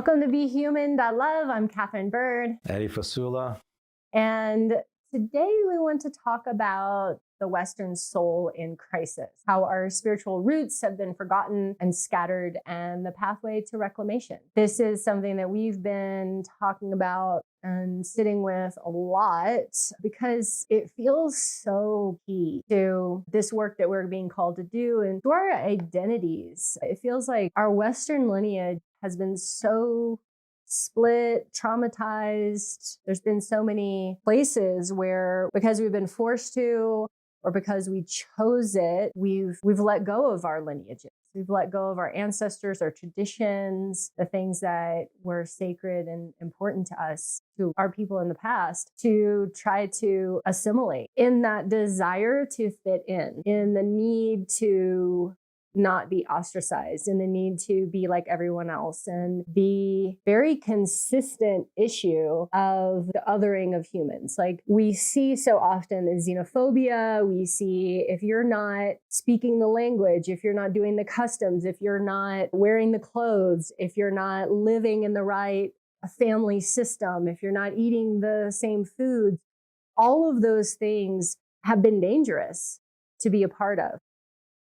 Welcome to Be Human. Love. I'm Katherine Bird. Eddy Fasula. And today we want to talk about the Western soul in crisis, how our spiritual roots have been forgotten and scattered, and the pathway to reclamation. This is something that we've been talking about and sitting with a lot because it feels so key to this work that we're being called to do and to our identities. It feels like our Western lineage has been so split, traumatized. There's been so many places where, because we've been forced to, or because we chose it, we've let go of our lineages. We've let go of our ancestors, our traditions, the things that were sacred and important to us, to our people in the past, to try to assimilate in that desire to fit in the need to not be ostracized, in the need to be like everyone else, and the very consistent issue of the othering of humans. Like we see so often the xenophobia, we see if you're not speaking the language, if you're not doing the customs, if you're not wearing the clothes, if you're not living in the right family system, if you're not eating the same foods, all of those things have been dangerous to be a part of.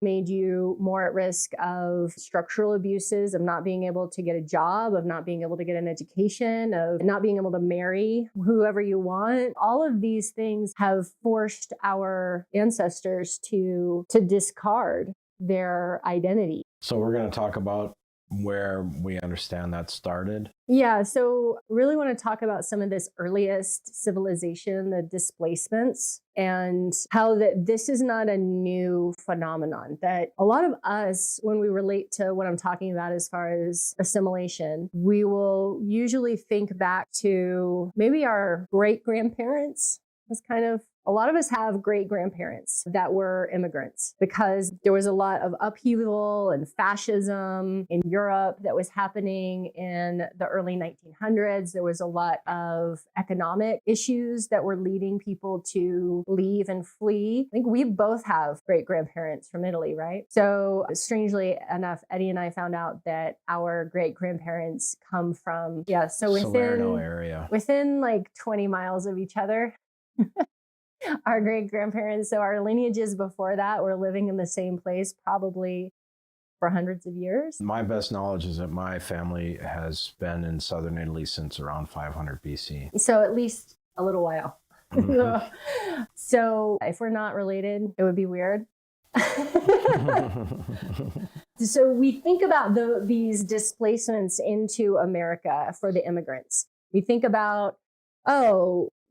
Made you more at risk of structural abuses, of not being able to get a job, of not being able to get an education, of not being able to marry whoever you want. All of these things have forced our ancestors to discard their identity. So we're going to talk about where we understand that started. Yeah, so really want to talk about some of this earliest civilization, the displacements, and how that this is not a new phenomenon. That a lot of us, when we relate to what I'm talking about as far as assimilation, we will usually think back to maybe our great-grandparents. That's kind of, a lot of us have great-grandparents that were immigrants because there was a lot of upheaval and fascism in Europe that was happening in the early 1900s. There was a lot of economic issues that were leading people to leave and flee. I think we both have great-grandparents from Italy, right? So strangely enough, Eddy and I found out that our great-grandparents come from, Salerno area. Within like 20 miles of each other. Our great-grandparents, so our lineages before that were living in the same place probably for hundreds of years. My best knowledge is that my family has been in southern Italy since around 500 BC. So at least a little while. So if we're not related, it would be weird. So we think about these displacements into America for the immigrants. We think about,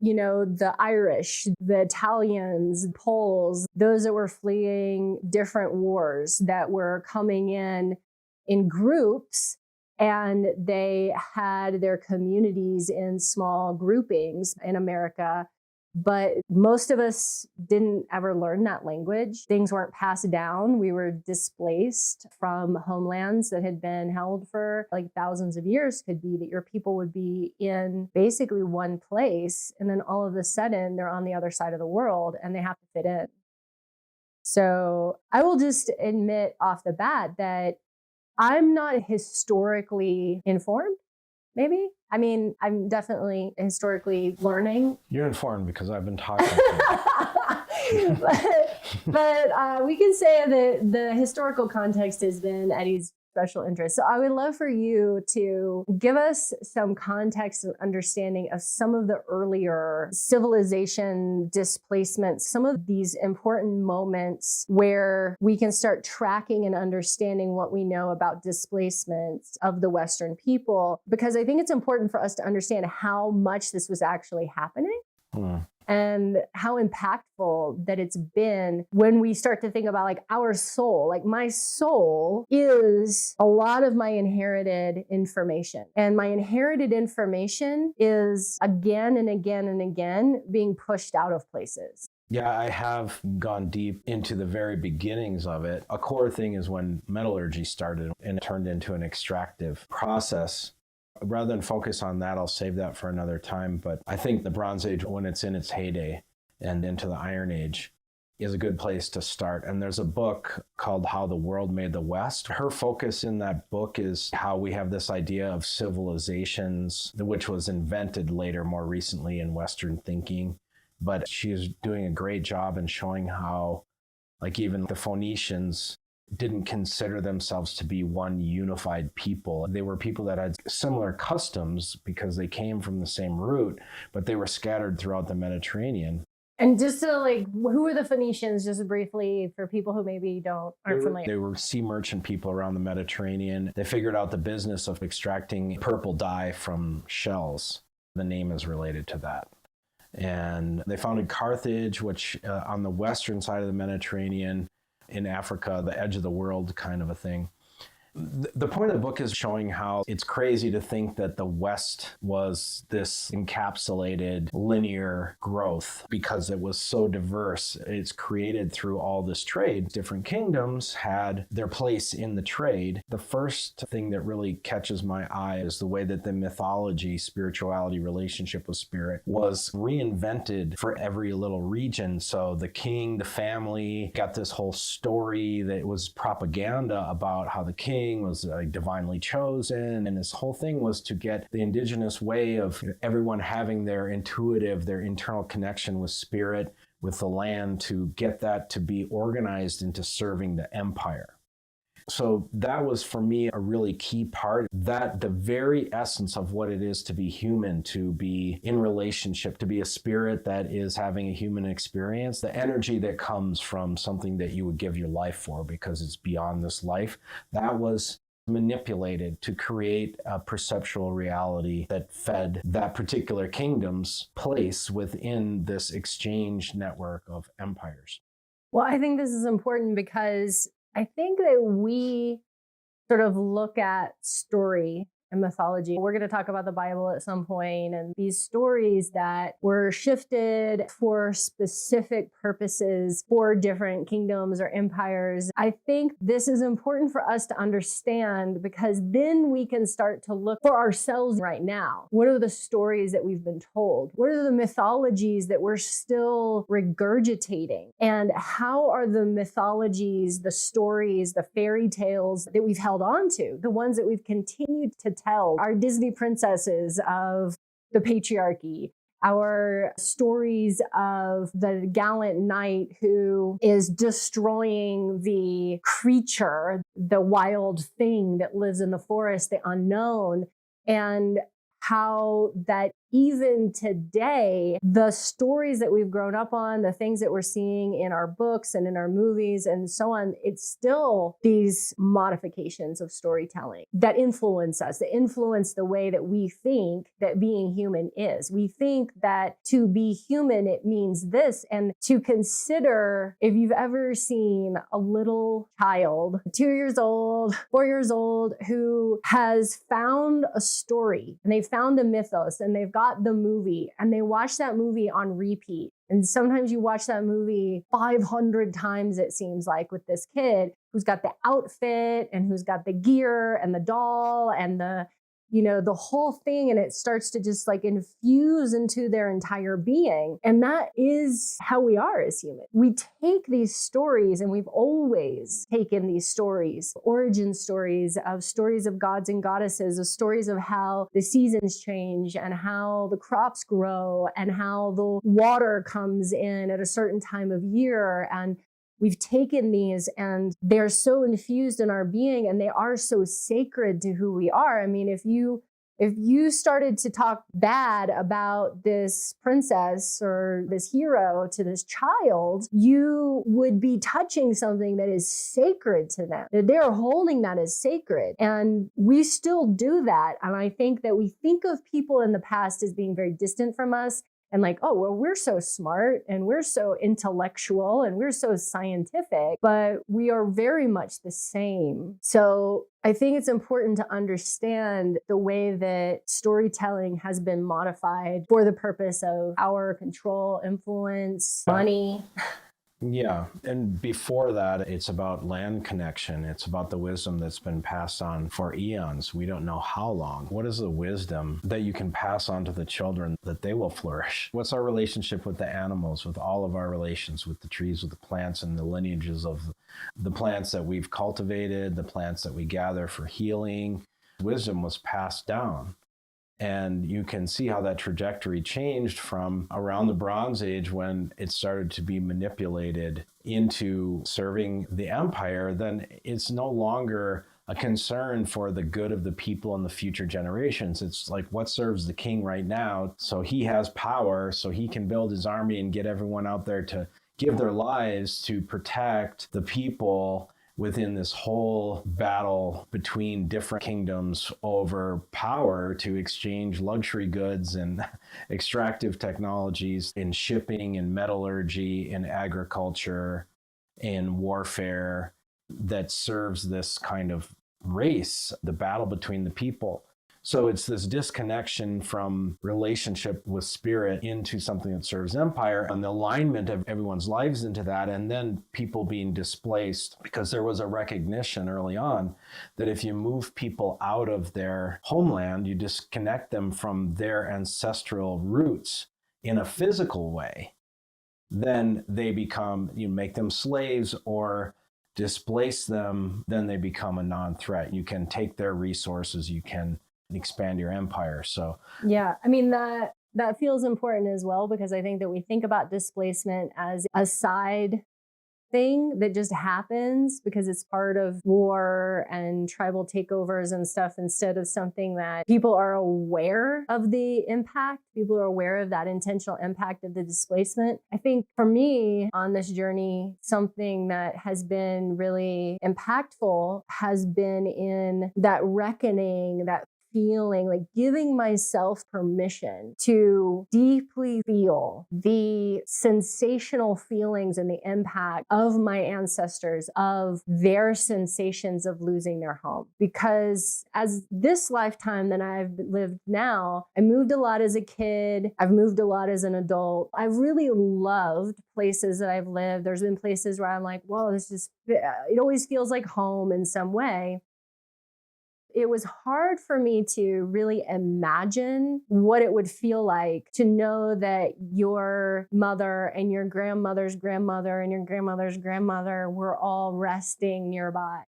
the Irish, the Italians, Poles, those that were fleeing different wars that were coming in groups, and they had their communities in small groupings in America. But most of us didn't ever learn that language. Things weren't passed down. We were displaced from homelands that had been held for like thousands of years. Could be that your people would be in basically one place, and then all of a sudden they're on the other side of the world and they have to fit in. So I will just admit off the bat that I'm not historically informed. Maybe. I mean, I'm definitely historically learning. You're informed because I've been talking to you. but we can say that the historical context has been Eddy's special interest. So I would love for you to give us some context and understanding of some of the earlier civilization displacements, some of these important moments where we can start tracking and understanding what we know about displacements of the Western people, because I think it's important for us to understand how much this was actually happening. And how impactful that it's been when we start to think about like our soul. Like my soul is a lot of my inherited information. And my inherited information is again and again and again being pushed out of places. Yeah, I have gone deep into the very beginnings of it. A core thing is when metallurgy started and it turned into an extractive process. Rather than focus on that, I'll save that for another time. But I think the Bronze Age, when it's in its heyday and into the Iron Age, is a good place to start. And there's a book called How the World Made the West. Her focus in that book is how we have this idea of civilizations, which was invented later, more recently in Western thinking. But she's doing a great job in showing how, like, even the Phoenicians didn't consider themselves to be one unified people. They were people that had similar customs because they came from the same root, but they were scattered throughout the Mediterranean. And just to who were the Phoenicians, just briefly, for people who maybe aren't familiar? They were sea merchant people around the Mediterranean. They figured out the business of extracting purple dye from shells. The name is related to that. And they founded Carthage, which on the western side of the Mediterranean, in Africa, the edge of the world kind of a thing. The point of the book is showing how it's crazy to think that the West was this encapsulated linear growth because it was so diverse. It's created through all this trade. Different kingdoms had their place in the trade. The first thing that really catches my eye is the way that the mythology, spirituality, relationship with spirit was reinvented for every little region. So the king, the family, got this whole story that was propaganda about how the king was divinely chosen, and this whole thing was to get the indigenous way of everyone having their intuitive, their internal connection with spirit, with the land, to get that to be organized into serving the empire. So that was, for me, a really key part, that the very essence of what it is to be human, to be in relationship, to be a spirit that is having a human experience, the energy that comes from something that you would give your life for because it's beyond this life, that was manipulated to create a perceptual reality that fed that particular kingdom's place within this exchange network of empires. Well, I think this is important because I think that we sort of look at story and mythology. We're going to talk about the Bible at some point, and these stories that were shifted for specific purposes for different kingdoms or empires. I think this is important for us to understand because then we can start to look for ourselves right now. What are the stories that we've been told? What are the mythologies that we're still regurgitating? And how are the mythologies, the stories, the fairy tales that we've held on to, the ones that we've continued to tell, our Disney princesses of the patriarchy, our stories of the gallant knight who is destroying the creature, the wild thing that lives in the forest, the unknown, and how that even today, the stories that we've grown up on, the things that we're seeing in our books and in our movies and so on, it's still these modifications of storytelling that influence us, that influence the way that we think that being human is. We think that to be human, it means this. And to consider, if you've ever seen a little child, 2 years old, 4 years old, who has found a story and they've found a mythos and they've got the movie and they watch that movie on repeat. And sometimes you watch that movie 500 times, it seems like, with this kid who's got the outfit and who's got the gear and the doll and the whole thing. And it starts to just infuse into their entire being. And that is how we are as humans. We take these stories, and we've always taken these stories, origin stories of gods and goddesses, of stories of how the seasons change and how the crops grow and how the water comes in at a certain time of year. And we've taken these and they're so infused in our being and they are so sacred to who we are. I mean, if you started to talk bad about this princess or this hero to this child, you would be touching something that is sacred to them. They're holding that as sacred. And we still do that. And I think that we think of people in the past as being very distant from us. And we're so smart and we're so intellectual and we're so scientific, but we are very much the same. So I think it's important to understand the way that storytelling has been modified for the purpose of power, control, influence, money. Yeah. And before that, it's about land connection. It's about the wisdom that's been passed on for eons. We don't know how long. What is the wisdom that you can pass on to the children that they will flourish? What's our relationship with the animals, with all of our relations, with the trees, with the plants, and the lineages of the plants that we've cultivated, the plants that we gather for healing? Wisdom was passed down. And you can see how that trajectory changed from around the Bronze Age, when it started to be manipulated into serving the empire. Then it's no longer a concern for the good of the people and the future generations. It's like, what serves the king right now? So he has power, so he can build his army and get everyone out there to give their lives to protect the people within this whole battle between different kingdoms over power to exchange luxury goods and extractive technologies in shipping, in metallurgy, in agriculture, in warfare, that serves this kind of race, the battle between the people. So it's this disconnection from relationship with spirit into something that serves empire, and the alignment of everyone's lives into that, and then people being displaced, because there was a recognition early on that if you move people out of their homeland, you disconnect them from their ancestral roots in a physical way, then they become, you make them slaves or displace them, then they become a non-threat. You can take their resources, you can expand your empire. So yeah, I mean, that feels important as well, because I think that we think about displacement as a side thing that just happens because it's part of war and tribal takeovers and stuff, instead of something that people are aware of the impact. People are aware of that intentional impact of the displacement. I think for me on this journey, something that has been really impactful has been in that reckoning, that feeling, like giving myself permission to deeply feel the sensational feelings and the impact of my ancestors, of their sensations of losing their home. Because as this lifetime that I've lived now, I moved a lot as a kid. I've moved a lot as an adult. I've really loved places that I've lived. There's been places where I'm like, whoa, it always feels like home in some way. It was hard for me to really imagine what it would feel like to know that your mother and your grandmother's grandmother and your grandmother's grandmother were all resting nearby.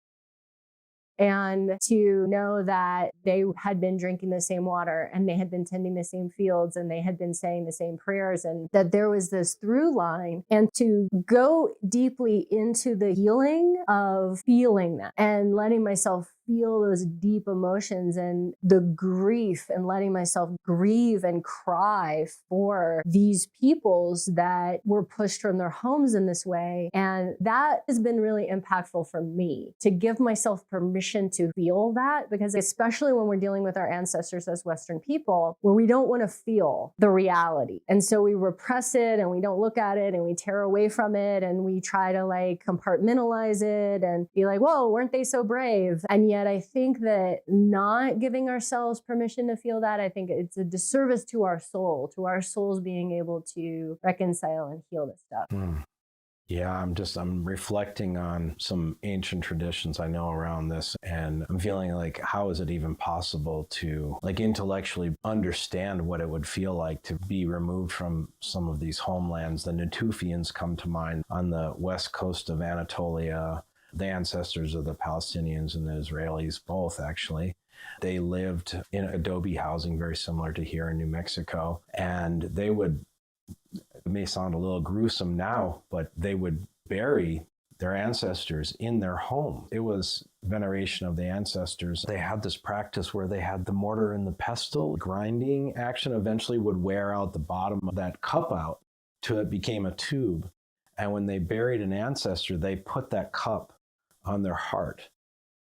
And to know that they had been drinking the same water and they had been tending the same fields and they had been saying the same prayers, and that there was this through line, and to go deeply into the healing of feeling that and letting myself feel those deep emotions and the grief, and letting myself grieve and cry for these peoples that were pushed from their homes in this way. And that has been really impactful for me, to give myself permission to feel that, because especially when we're dealing with our ancestors as Western people, where we don't want to feel the reality. And so we repress it and we don't look at it and we tear away from it and we try to like compartmentalize it and be like, whoa, weren't they so brave? And yet I think that not giving ourselves permission to feel that, I think it's a disservice to our souls being able to reconcile and heal this stuff. Yeah, I'm reflecting on some ancient traditions I know around this, and I'm feeling like, how is it even possible to like intellectually understand what it would feel like to be removed from some of these homelands? The Natufians come to mind on the west coast of Anatolia, the ancestors of the Palestinians and the Israelis, both actually. They lived in adobe housing, very similar to here in New Mexico, and they would, it may sound a little gruesome now, but they would bury their ancestors in their home. It was veneration of the ancestors. They had this practice where they had the mortar and the pestle grinding action eventually would wear out the bottom of that cup out till it became a tube. And when they buried an ancestor, they put that cup on their heart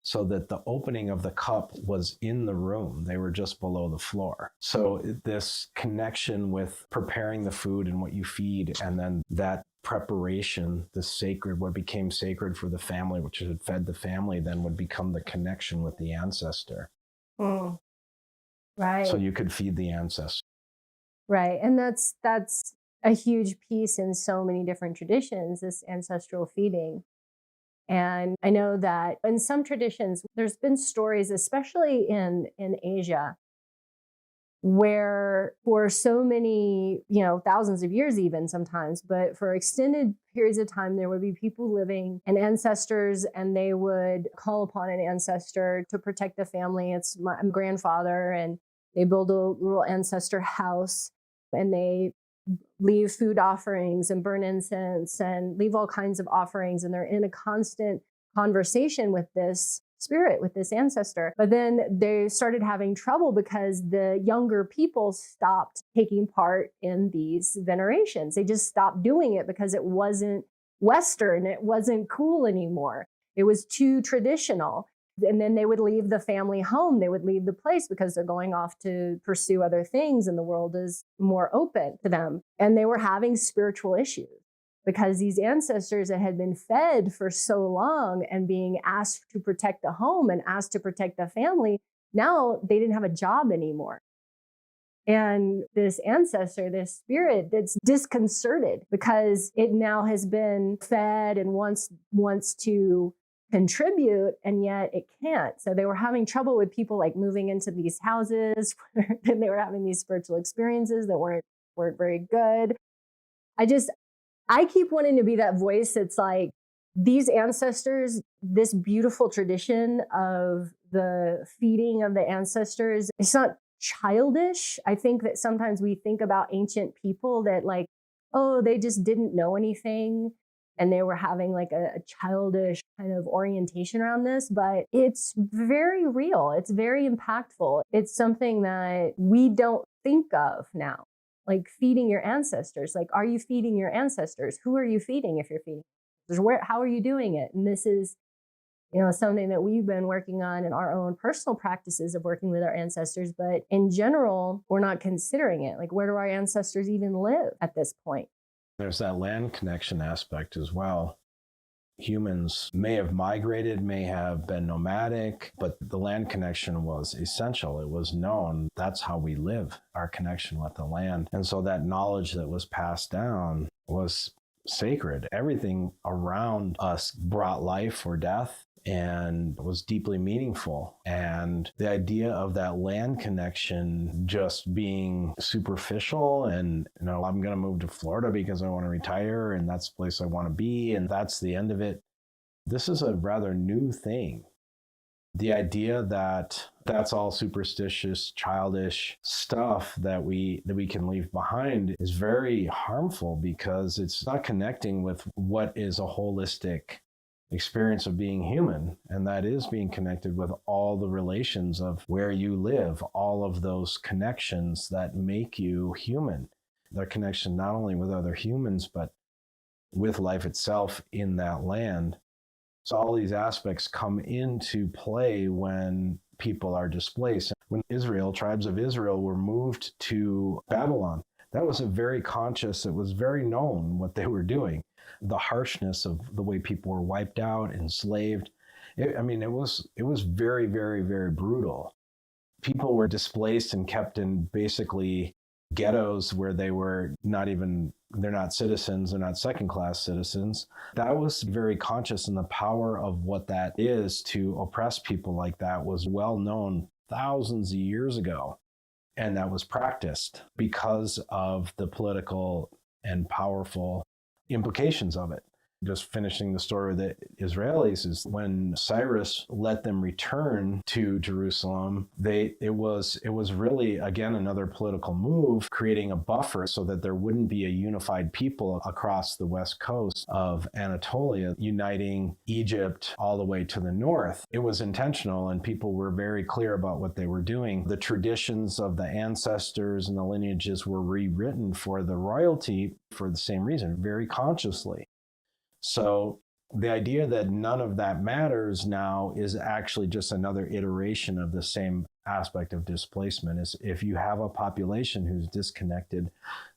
so that the opening of the cup was in the room. They were just below the floor. So this connection with preparing the food and what you feed, and then that preparation, the sacred, what became sacred for the family, which had fed the family, then would become the connection with the ancestor. Right. So you could feed the ancestor. Right. And that's a huge piece in so many different traditions, this ancestral feeding. And I know that in some traditions, there's been stories, especially in Asia, where for so many, thousands of years, even sometimes, but for extended periods of time, there would be people living and ancestors, and they would call upon an ancestor to protect the family. It's my grandfather, and they build a little ancestor house, and they leave food offerings and burn incense and leave all kinds of offerings. And they're in a constant conversation with this spirit, with this ancestor. But then they started having trouble because the younger people stopped taking part in these venerations. They just stopped doing it because it wasn't Western. It wasn't cool anymore. It was too traditional. And then they would leave the family home. They would leave the place because they're going off to pursue other things, and the world is more open to them. And they were having spiritual issues because these ancestors that had been fed for so long and being asked to protect the home and asked to protect the family, now they didn't have a job anymore. And this ancestor, this spirit, that's disconcerted because it now has been fed and wants to contribute, and yet it can't. So they were having trouble with people like moving into these houses, and they were having these spiritual experiences that weren't very good. I keep wanting to be that voice that's like, these ancestors, this beautiful tradition of the feeding of the ancestors, it's not childish. I think that sometimes we think about ancient people that like, oh, they just didn't know anything, and they were having like a childish kind of orientation around this, but it's very real. It's very impactful. It's something that we don't think of now, like feeding your ancestors. Like, are you feeding your ancestors? Who are you feeding if you're feeding? How are you doing it? And this is, something that we've been working on in our own personal practices of working with our ancestors. But in general, we're not considering it. Like, where do our ancestors even live at this point? There's that land connection aspect as well. Humans may have migrated, may have been nomadic, but the land connection was essential. It was known. That's how we live, our connection with the land. And so that knowledge that was passed down was sacred. Everything around us brought life or death and was deeply meaningful. And the idea of that land connection just being superficial and, I'm going to move to Florida because I want to retire and that's the place I want to be and that's the end of it. This is a rather new thing. The idea that that's all superstitious, childish stuff that we can leave behind is very harmful because it's not connecting with what is a holistic experience of being human, and that is being connected with all the relations of where you live, all of those connections that make you human. The connection not only with other humans, but with life itself in that land. So all these aspects come into play when people are displaced. When tribes of Israel were moved to Babylon, that was a very conscious, it was very known what they were doing. The harshness of the way people were wiped out, enslaved. It was very, very, very brutal. People were displaced and kept in basically ghettos where they're not citizens, they're not second-class citizens. That was very conscious, and the power of what that is to oppress people like that was well known thousands of years ago. And that was practiced because of the political and powerful implications of it. Just finishing the story with the Israelis is when Cyrus let them return to Jerusalem, it was really, again, another political move, creating a buffer so that there wouldn't be a unified people across the west coast of Anatolia, uniting Egypt all the way to the north. It was intentional, and people were very clear about what they were doing. The traditions of the ancestors and the lineages were rewritten for the royalty for the same reason, very consciously. So the idea that none of that matters now is actually just another iteration of the same aspect of displacement. Is if you have a population who's disconnected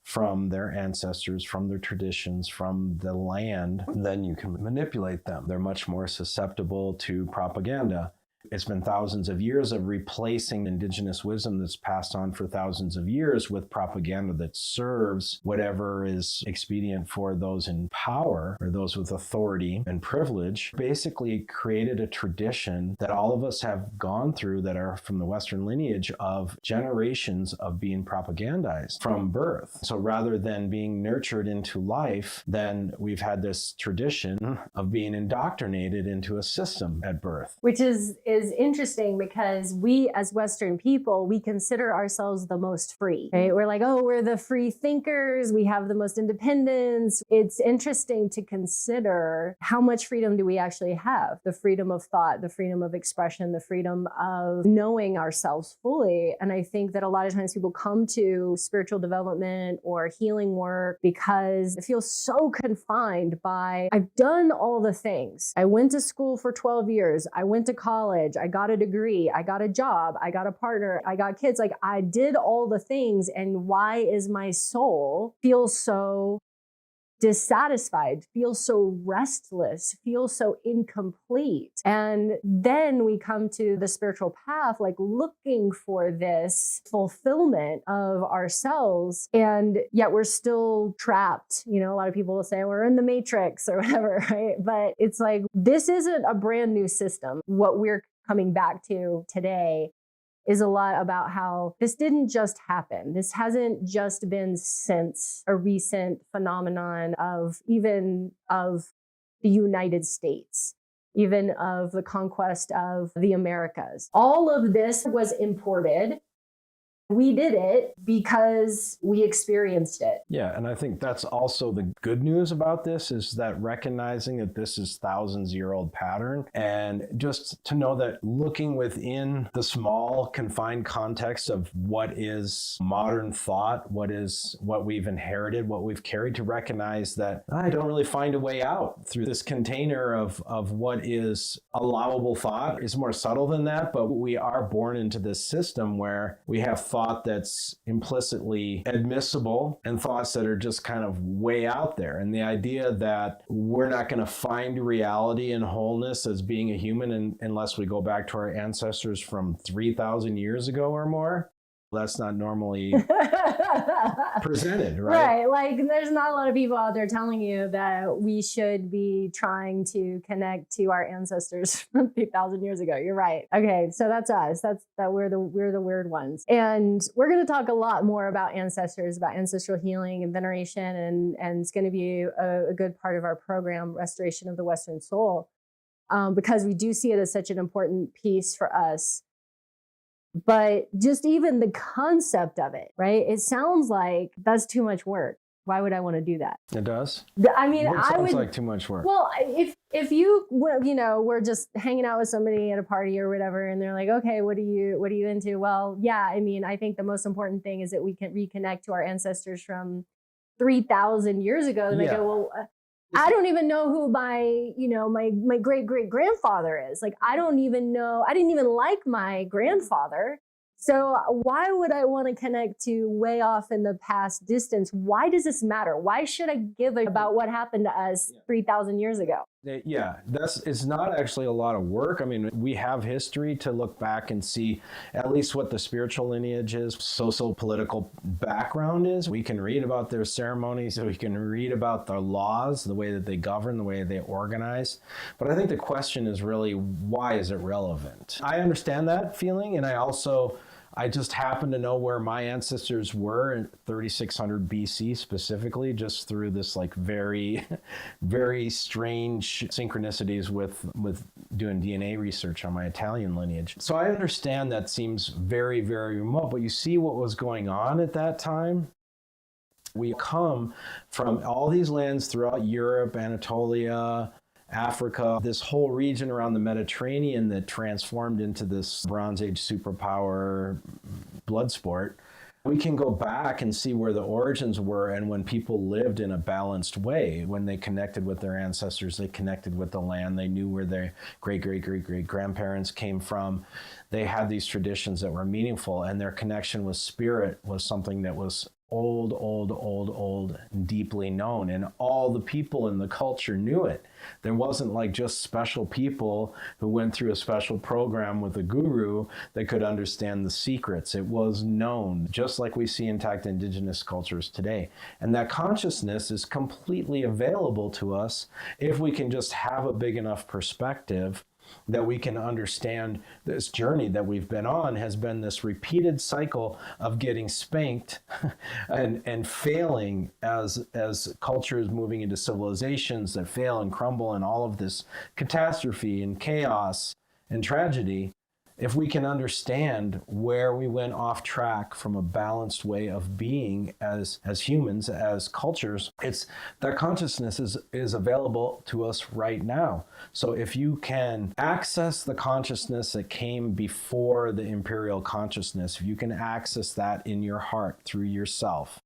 from their ancestors, from their traditions, from the land, then you can manipulate them. They're much more susceptible to propaganda. It's been thousands of years of replacing indigenous wisdom that's passed on for thousands of years with propaganda that serves whatever is expedient for those in power or those with authority and privilege. Basically created a tradition that all of us have gone through that are from the Western lineage of generations of being propagandized from birth. So rather than being nurtured into life, then we've had this tradition of being indoctrinated into a system at birth. Which is interesting because we as Western people, we consider ourselves the most free, right? We're like, oh, we're the free thinkers. We have the most independence. It's interesting to consider how much freedom do we actually have? The freedom of thought, the freedom of expression, the freedom of knowing ourselves fully. And I think that a lot of times people come to spiritual development or healing work because it feels so confined by, I've done all the things. I went to school for 12 years. I went to college. I got a degree. I got a job. I got a partner. I got kids. Like I did all the things. And why is my soul feel so dissatisfied, feel so restless, feel so incomplete? And then we come to the spiritual path, like looking for this fulfillment of ourselves. And yet we're still trapped. You know, a lot of people will say we're in the matrix or whatever, right? But it's like, this isn't a brand new system. What we're coming back to today is a lot about how this didn't just happen. This hasn't just been since a recent phenomenon of even of the United States, even of the conquest of the Americas. All of this was imported. We did it because we experienced it. Yeah, and I think that's also the good news about this is that recognizing that this is thousands-year-old pattern, and just to know that looking within the small confined context of what is modern thought, what we've inherited, what we've carried, to recognize that I don't really find a way out through this container of what is allowable thought. It's more subtle than that, but we are born into this system where we have thought that's implicitly admissible and thoughts that are just kind of way out there. And the idea that we're not going to find reality and wholeness as being a human unless we go back to our ancestors from 3,000 years ago or more, that's not normally presented, right? Right. Like there's not a lot of people out there telling you that we should be trying to connect to our ancestors from 3,000 years ago. You're right. Okay. So that's us. We're the weird ones. And we're going to talk a lot more about ancestors, about ancestral healing and veneration. And it's going to be a good part of our program, Restoration of the Western Soul, because we do see it as such an important piece for us. But just even the concept of it, right? It sounds like that's too much work. Why would I want to do that? It does? I mean, it sounds like too much work. Well, if you we're just hanging out with somebody at a party or whatever, and they're like, okay, what are you into? Well, yeah, I mean, I think the most important thing is that we can reconnect to our ancestors from 3,000 years ago. And they go, well, I don't even know who my great-great-grandfather is. Like, I didn't even like my grandfather. So why would I want to connect to way off in the past distance? Why does this matter? Why should I give about what happened to us 3,000 years ago? Yeah, it's not actually a lot of work. I mean, we have history to look back and see at least what the spiritual lineage is, social political background is. We can read about their ceremonies, we can read about their laws, the way that they govern, the way they organize. But I think the question is really, why is it relevant? I understand that feeling, and I just happen to know where my ancestors were in 3600 BC specifically, just through this like very, very strange synchronicities with doing DNA research on my Italian lineage. So I understand that seems very, very remote, but you see what was going on at that time? We come from all these lands throughout Europe, Anatolia, Africa, this whole region around the Mediterranean that transformed into this Bronze Age superpower blood sport. We can go back and see where the origins were and when people lived in a balanced way. When they connected with their ancestors, they connected with the land, they knew where their great-great-great-great-grandparents came from. They had these traditions that were meaningful, and their connection with spirit was something that was old, deeply known. And all the people in the culture knew it. There wasn't like just special people who went through a special program with a guru that could understand the secrets. It was known, just like we see intact indigenous cultures today. And that consciousness is completely available to us if we can just have a big enough perspective that we can understand this journey that we've been on has been this repeated cycle of getting spanked and failing as cultures moving into civilizations that fail and crumble and all of this catastrophe and chaos and tragedy. If we can understand where we went off track from a balanced way of being as humans, as cultures, it's that consciousness is available to us right now. So if you can access the consciousness that came before the imperial consciousness, if you can access that in your heart through yourself,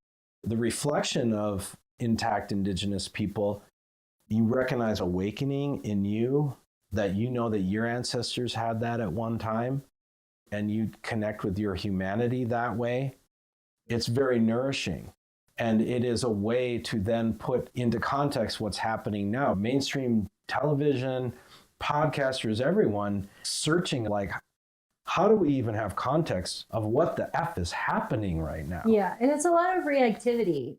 the reflection of intact indigenous people, you recognize awakening in you, that you know that your ancestors had that at one time, and you connect with your humanity that way, it's very nourishing. And it is a way to then put into context what's happening now. Mainstream television, podcasters, everyone searching like, how do we even have context of what the F is happening right now? Yeah. And it's a lot of reactivity,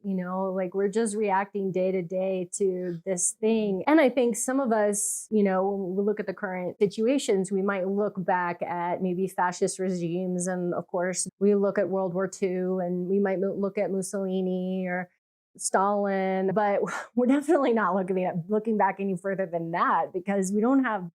like we're just reacting day to day to this thing. And I think some of us, when we look at the current situations, we might look back at maybe fascist regimes. And of course, we look at World War II and we might look at Mussolini or Stalin, but we're definitely not looking back any further than that, because we don't have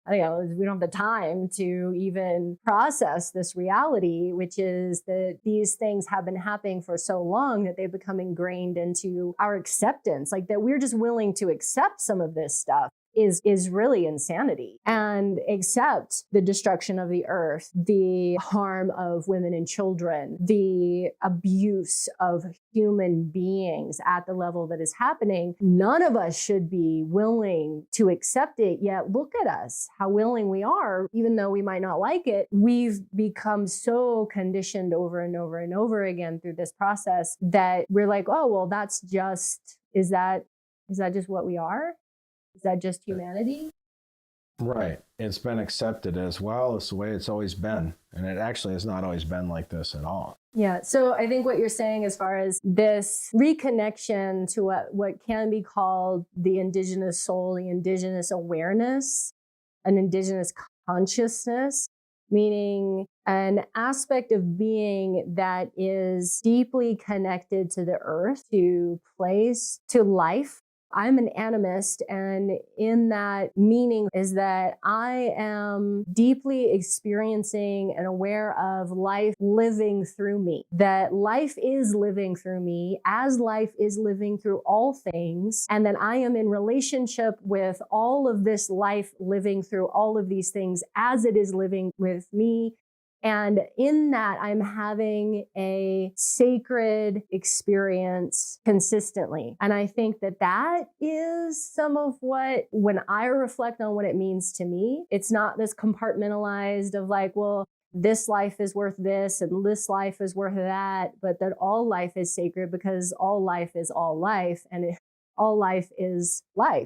the time to even process this reality, which is that these things have been happening for so long that they've become ingrained into our acceptance, like that we're just willing to accept some of this stuff is really insanity, and accept the destruction of the earth, the harm of women and children, the abuse of human beings at the level that is happening. None of us should be willing to accept it, yet look at us, how willing we are, even though we might not like it. We've become so conditioned over and over and over again through this process that we're like, oh, well, is that just what we are? Is that just humanity? Right. It's been accepted as, well, it's the way it's always been. And it actually has not always been like this at all. Yeah. So I think what you're saying as far as this reconnection to what can be called the indigenous soul, the indigenous awareness, an indigenous consciousness, meaning an aspect of being that is deeply connected to the earth, to place, to life. I'm an animist, and in that meaning is that I am deeply experiencing and aware of life living through me, that life is living through me as life is living through all things, and that I am in relationship with all of this life living through all of these things as it is living with me. And in that, I'm having a sacred experience consistently. And I think that is some of what, when I reflect on what it means to me, it's not this compartmentalized of like, well, this life is worth this and this life is worth that, but that all life is sacred because all life is all life, and all life is life.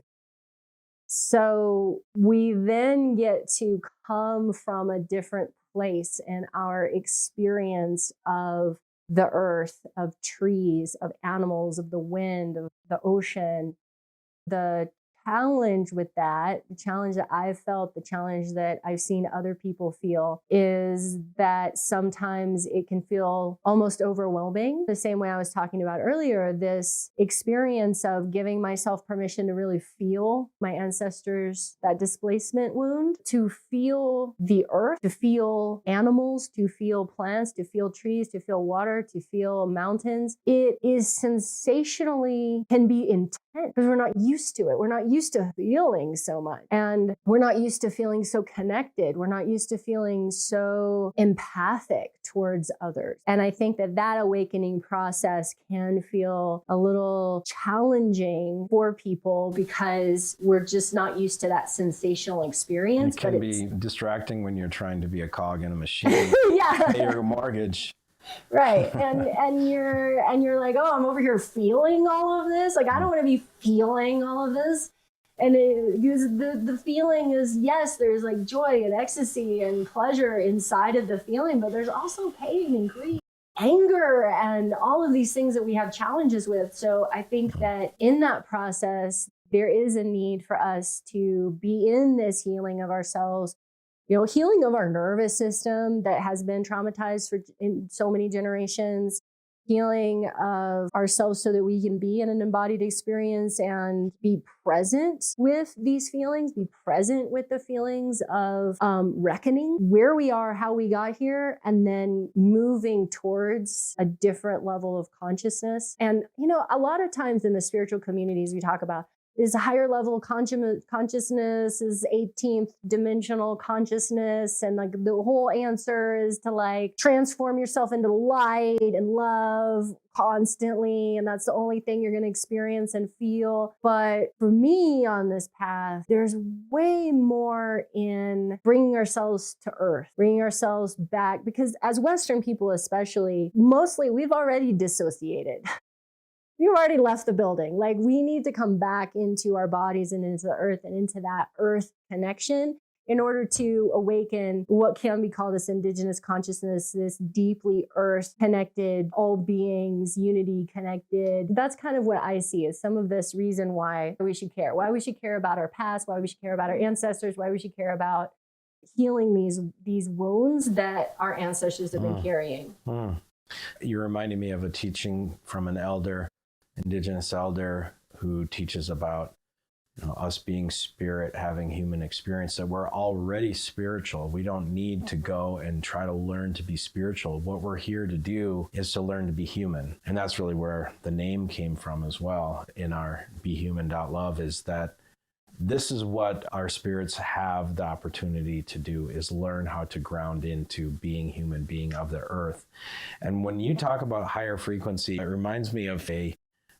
So we then get to come from a different place in our experience of the earth, of trees, of animals, of the wind, of the ocean. The challenge with that, the challenge that I've felt, the challenge that I've seen other people feel, is that sometimes it can feel almost overwhelming. The same way I was talking about earlier, this experience of giving myself permission to really feel my ancestors, that displacement wound, to feel the earth, to feel animals, to feel plants, to feel trees, to feel water, to feel mountains. It is sensationally, can be intense because we're not used to it. We're not used to feeling so much. And we're not used to feeling so connected. We're not used to feeling so empathic towards others. And I think that awakening process can feel a little challenging for people because we're just not used to that sensational experience. It can be distracting when you're trying to be a cog in a machine. Yeah. Pay your mortgage. Right. And you're like, oh, I'm over here feeling all of this. Like, I don't want to be feeling all of this. And because the feeling is, yes, there's like joy and ecstasy and pleasure inside of the feeling, but there's also pain and grief, anger, and all of these things that we have challenges with. So I think that in that process, there is a need for us to be in this healing of ourselves, healing of our nervous system that has been traumatized for in so many generations, healing of ourselves so that we can be in an embodied experience and be present with these feelings, be present with the feelings of reckoning where we are, how we got here, and then moving towards a different level of consciousness. And, a lot of times in the spiritual communities, we talk about is a higher level consciousness, is 18th dimensional consciousness. And like the whole answer is to like transform yourself into light and love constantly. And that's the only thing you're going to experience and feel. But for me on this path, there's way more in bringing ourselves to earth, bringing ourselves back, because as Western people, especially, mostly we've already dissociated. We've already left the building. Like, we need to come back into our bodies and into the earth and into that earth connection in order to awaken what can be called this indigenous consciousness, this deeply earth connected, all beings, unity connected. That's kind of what I see as some of this reason why we should care about our past, why we should care about our ancestors, why we should care about healing these wounds that our ancestors have been carrying. You're reminding me of a teaching from an indigenous elder who teaches about us being spirit, having human experience, that we're already spiritual. We don't need to go and try to learn to be spiritual. What we're here to do is to learn to be human. And that's really where the name came from as well in our BeHuman.love, is that this is what our spirits have the opportunity to do, is learn how to ground into being human, being of the earth. And when you talk about higher frequency, it reminds me of a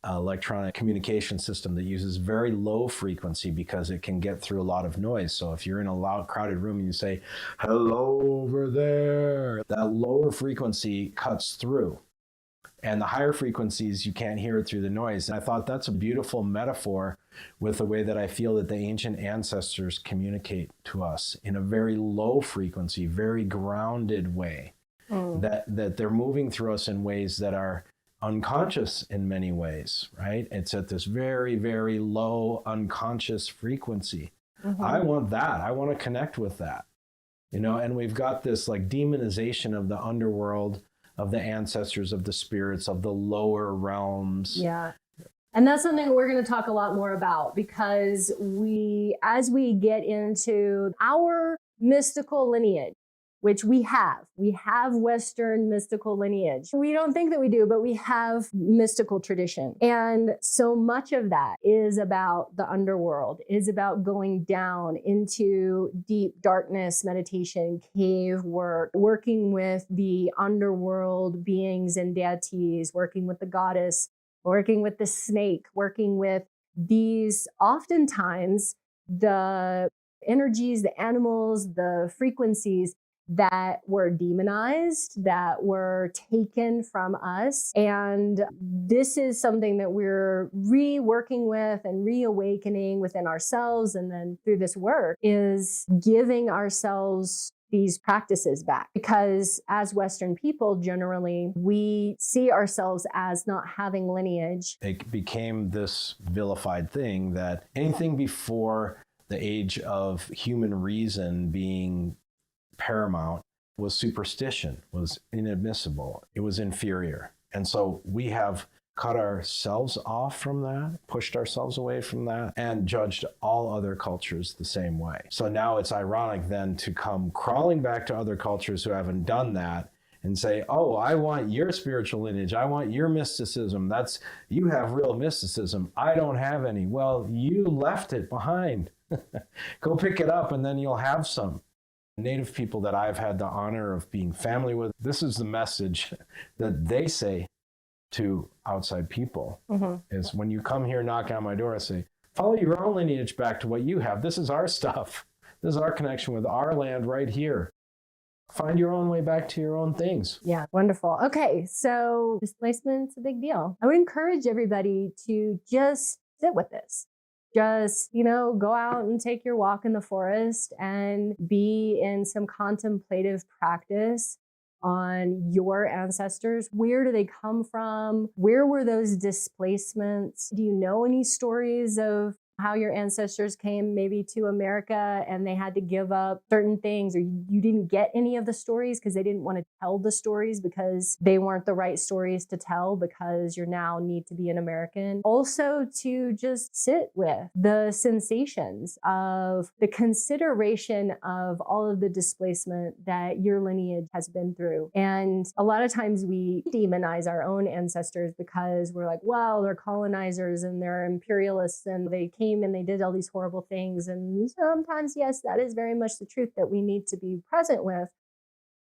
electronic communication system that uses very low frequency because it can get through a lot of noise. So if you're in a loud, crowded room and you say, hello over there, that lower frequency cuts through. And the higher frequencies, you can't hear it through the noise. And I thought that's a beautiful metaphor with the way that I feel that the ancient ancestors communicate to us in a very low frequency, very grounded way, that they're moving through us in ways that are unconscious in many ways, right? It's at this very, very low unconscious frequency. I want that. I want to connect with that, and we've got this like demonization of the underworld, of the ancestors, of the spirits, of the lower realms. Yeah. And that's something we're going to talk a lot more about, because as we get into our mystical lineage, which we have Western mystical lineage. We don't think that we do, but we have mystical tradition. And so much of that is about the underworld, is about going down into deep darkness, meditation, cave work, working with the underworld beings and deities, working with the goddess, working with the snake, working with these, oftentimes, the energies, the animals, the frequencies that were demonized, that were taken from us. And this is something that we're reworking with and reawakening within ourselves. And then through this work is giving ourselves these practices back. Because as Western people, generally, we see ourselves as not having lineage. It became this vilified thing that anything before the age of human reason being paramount was superstition, was inadmissible, it was inferior. And so we have cut ourselves off from that, pushed ourselves away from that, and judged all other cultures the same way. So now it's ironic then to come crawling back to other cultures who haven't done that and say, oh, I want your spiritual lineage, I want your mysticism. You have real mysticism, I don't have any. Well, you left it behind. Go pick it up and then you'll have some. Native people that I've had the honor of being family with, this is the message that they say to outside people, is when you come here, knock on my door, I say, follow your own lineage back to what you have. This is our stuff. This is our connection with our land right here. find your own way back to your own things. Yeah, wonderful. Okay, so displacement's a big deal. I would encourage everybody to just sit with this. Just, go out and take your walk in the forest and be in some contemplative practice on your ancestors. Where do they come from? Where were those displacements? Do you know any stories of how your ancestors came maybe to America and they had to give up certain things, or you didn't get any of the stories because they didn't want to tell the stories because they weren't the right stories to tell because you now need to be an American. Also to just sit with the sensations of the consideration of all of the displacement that your lineage has been through. And a lot of times we demonize our own ancestors because we're like, well, they're colonizers and they're imperialists and they came and they did all these horrible things. And sometimes, yes, that is very much the truth that we need to be present with.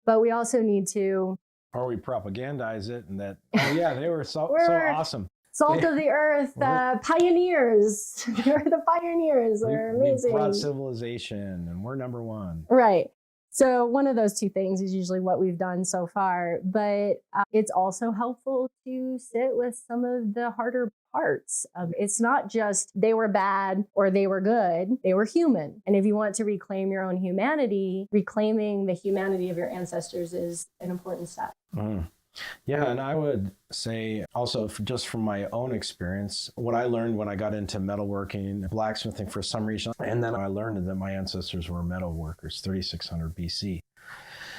But we also need to... Or we propagandize it and that, oh yeah, they were so awesome. Salt of the earth, pioneers. They're the pioneers. They're amazing. We brought civilization and we're number one. Right. So one of those two things is usually what we've done so far. But it's also helpful to sit with some of the harder parts. It's not just they were bad or they were good. They were human. And if you want to reclaim your own humanity, reclaiming the humanity of your ancestors is an important step. Mm. Yeah, and I would say also, just from my own experience, what I learned when I got into metalworking, blacksmithing for some reason, and then I learned that my ancestors were metal workers, 3600 BC.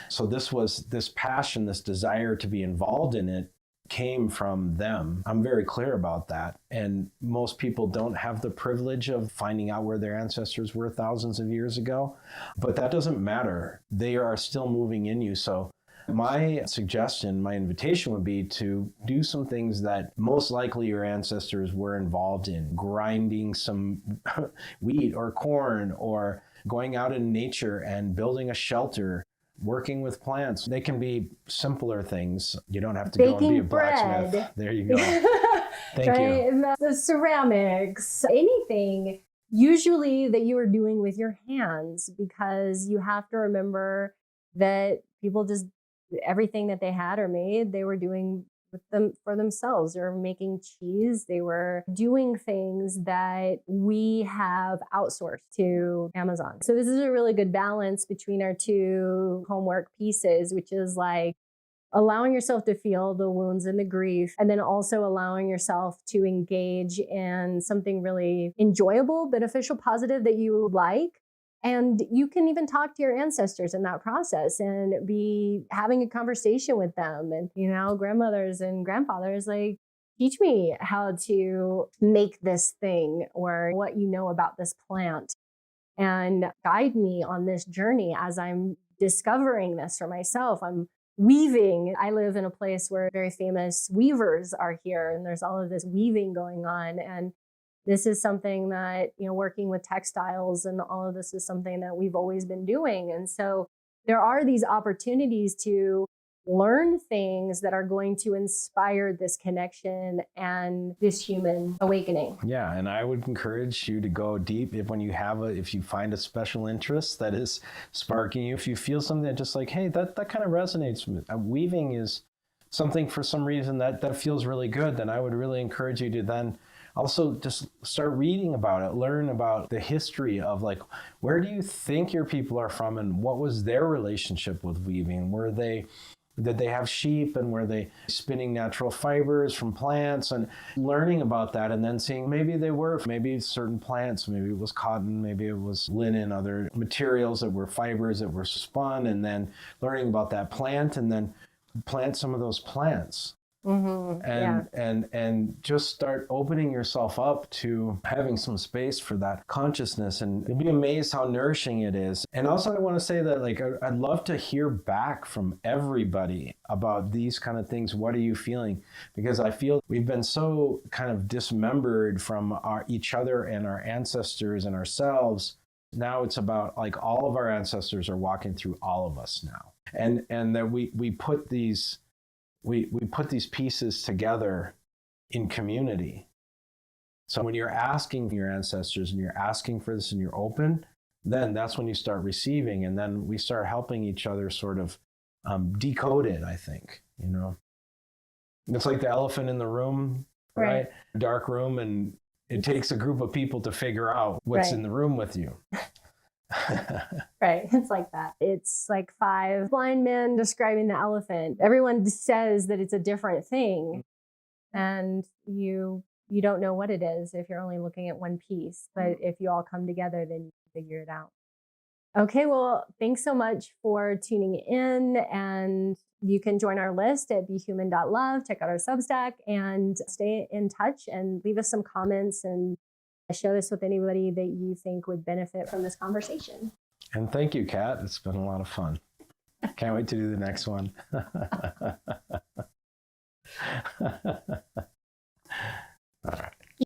So this passion, this desire to be involved in it came from them. I'm very clear about that. And most people don't have the privilege of finding out where their ancestors were thousands of years ago, but that doesn't matter. They are still moving in you. So my suggestion, my invitation would be to do some things that most likely your ancestors were involved in, grinding some wheat or corn, or going out in nature and building a shelter, working with plants. They can be simpler things. You don't have to go and be a blacksmith. Bread. There you go. Thank you. And the ceramics, anything usually that you are doing with your hands, because you have to remember that people just, everything that they had or made, they were doing with them for themselves. They were making cheese. They were doing things that we have outsourced to Amazon. So this is a really good balance between our two homework pieces, which is like allowing yourself to feel the wounds and the grief, and then also allowing yourself to engage in something really enjoyable, beneficial, positive that you like. And you can even talk to your ancestors in that process and be having a conversation with them. And, grandmothers and grandfathers, like, teach me how to make this thing, or what you know about this plant, and guide me on this journey as I'm discovering this for myself. I'm weaving. I live in a place where very famous weavers are here, and there's all of this weaving going on. And this is something that, working with textiles and all of this is something that we've always been doing. And so there are these opportunities to learn things that are going to inspire this connection and this human awakening. Yeah, and I would encourage you to go deep if you find a special interest that is sparking you, if you feel something that just like, hey, that kind of resonates with me. Weaving is something for some reason that feels really good, then I would really encourage you to then also just start reading about it, learn about the history of, like, where do you think your people are from and what was their relationship with weaving? Did they have sheep, and were they spinning natural fibers from plants, and learning about that, and then seeing maybe certain plants, maybe it was cotton, maybe it was linen, other materials that were fibers that were spun, and then learning about that plant, and then plant some of those plants. Mm-hmm. And just start opening yourself up to having some space for that consciousness, and you'll be amazed how nourishing it is. And also I want to say that, like, I'd love to hear back from everybody about these kind of things. What are you feeling? Because I feel we've been so kind of dismembered from each other and our ancestors and ourselves. Now it's about, like, all of our ancestors are walking through all of us now, and that we put these pieces together in community. So when you're asking your ancestors and you're asking for this and you're open, then that's when you start receiving, and then we start helping each other sort of decode it, I think, you know. It's like the elephant in the room, right? Dark room, and it takes a group of people to figure out what's in the room with you. Right. It's like that. It's like 5 blind men describing the elephant. Everyone says that it's a different thing, and you don't know what it is if you're only looking at one piece. But if you all come together, then you figure it out. Okay, well, thanks so much for tuning in, and you can join our list at behuman.love, check out our Substack, and stay in touch and leave us some comments and share this with anybody that you think would benefit from this conversation. And thank you, Kat. It's been a lot of fun. Can't wait to do the next one.